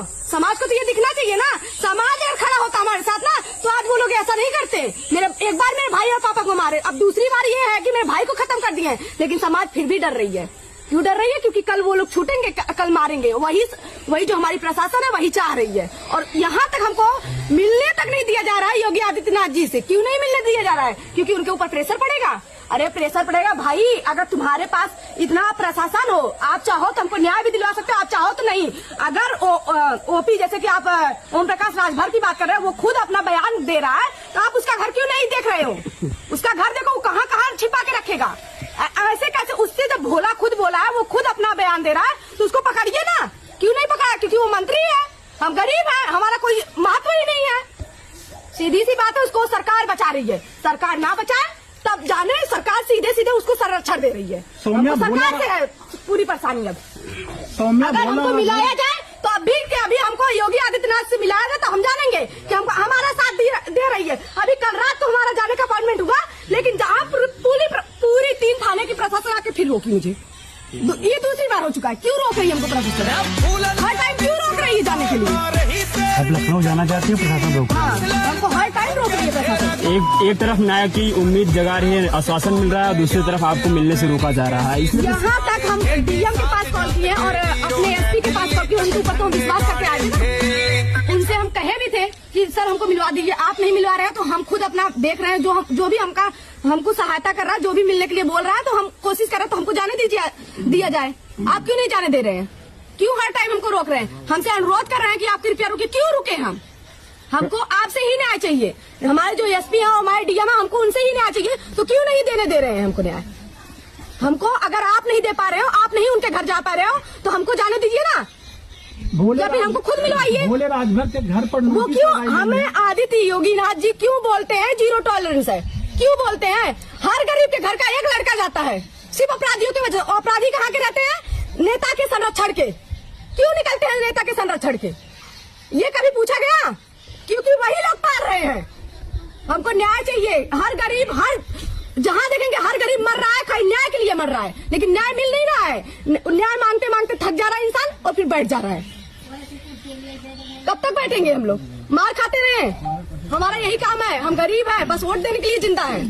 समाज को तो ये दिखना चाहिए ना। समाज अगर खड़ा होता हमारे साथ ना तो आज वो लोग ऐसा नहीं करते। एक बार मेरे भाई और पापा को मारे, अब दूसरी बार ये है कि मेरे भाई को खत्म कर दिए, लेकिन समाज फिर भी डर रही है। क्यों डर रही है? क्योंकि कल वो लोग छूटेंगे, कल मारेंगे। वही जो हमारी प्रशासन है वही चाह रही है। और यहाँ तक हमको मिलने तक नहीं दिया जा रहा है योगी आदित्यनाथ जी से। क्यों नहीं मिलने दिया जा रहा है? क्योंकि उनके ऊपर प्रेशर पड़ेगा। अरे प्रेशर पड़ेगा भाई, अगर तुम्हारे पास इतना प्रशासन हो, आप चाहो तो हमको न्याय भी दिलवा सकते हो, आप चाहो तो नहीं। अगर ओपी जैसे कि आप ओम प्रकाश राजभर की बात कर रहे हो, वो खुद अपना बयान दे रहा है, तो आप उसका घर क्यों नहीं देख रहे हो? उसका घर देखो, वो कहाँ कहाँ छिपा के रखेगा। ऐसे कैसे? उससे जब भोला खुद बोला है, वो खुद अपना बयान दे रहा है, तो उसको पकड़िए ना। क्यों नहीं पकड़ा? क्योंकि वो मंत्री है, हम गरीब है, हमारा कोई महत्व ही नहीं है। सीधी सी बात है, उसको सरकार बचा रही है। सरकार ना बचाए तब जाने, सरकार सीधे सीधे उसको संरक्षण दे रही है। सरकार से है पूरी परेशानी। अब अगर हमको मिलाया जाए तो अभी हमको योगी आदित्यनाथ से मिलाया जाए तो हम जानेंगे कि हमको हमारा साथ दे रही है। अभी कल रात तो हमारा जाने का अपॉइंटमेंट हुआ, लेकिन जहाँ पूरी 3 थाने की प्रशासन आके फिर रोकी मुझे। ये दूसरी बार हो चुका है। क्यों रोक रही है हमको प्रशासन? हर टाइम क्यों रोक रही है जाने के लिए? आप लखनऊ जाना चाहती है, प्रशासन रोक? हाँ, हमको हर टाइम रोक रही है प्रशासन। एक तरफ न्याय की उम्मीद जगा रही है, आश्वासन मिल रहा है, और दूसरी तरफ आपको मिलने से रोका जा रहा है। यहाँ तक हम डीएम के पास कॉल किए और अपने एसपी के पास कॉल किए, उनके ऊपर तो विश्वास करके आए थे। उनसे हम कहे भी थे कि सर हमको मिलवा दीजिए, आप नहीं मिलवा रहे हैं तो हम खुद अपना देख रहे हैं। जो भी हमको सहायता कर रहा है, जो भी मिलने के लिए बोल रहा है, तो हम कोशिश कर रहे हैं तो हमको जाने दिया जाए। आप क्यों नहीं जाने दे रहे हैं? क्यों हर टाइम हमको रोक रहे हैं? हमसे अनुरोध कर रहे हैं कि आप कृपया रुके। क्यों रुके? हमको आपसे ही न्याय चाहिए। हमारे जो एसपी है, हमारे डीएम है, हमको उनसे ही न्याय चाहिए। तो क्यों नहीं देने दे रहे हैं हमको न्याय? हमको अगर आप नहीं दे पा रहे हो, आप नहीं उनके घर जा पा रहे हो, तो हमको जाने दीजिए ना। या फिर हमको खुद मिलवाइए। भोले राजभर के घर पर वो क्यों हमें आदित्य योगीनाथ जी क्यों बोलते हैं जीरो टॉलरेंस है? क्यों बोलते हैं? हर गरीब के घर का एक लड़का जाता है, सिर्फ अपराधियों की वजह। अपराधी कहाँ के रहते हैं? नेता के संरक्षण के। क्यों निकलते हैं नेता के संरक्षण के? ये कभी पूछा गया? क्योंकि वही लोग पाल रहे हैं। हमको न्याय चाहिए। हर गरीब, जहाँ देखेंगे हर गरीब मर रहा है, कहीं न्याय के लिए मर रहा है, लेकिन न्याय मिल नहीं रहा है। न्याय मांगते मांगते थक जा रहा है इंसान और फिर बैठ जा रहा है। कब तक बैठेंगे हम लोग? मार खाते रहे। हमारा यही काम है। हम गरीब है, बस वोट देने के लिए जिंदा है।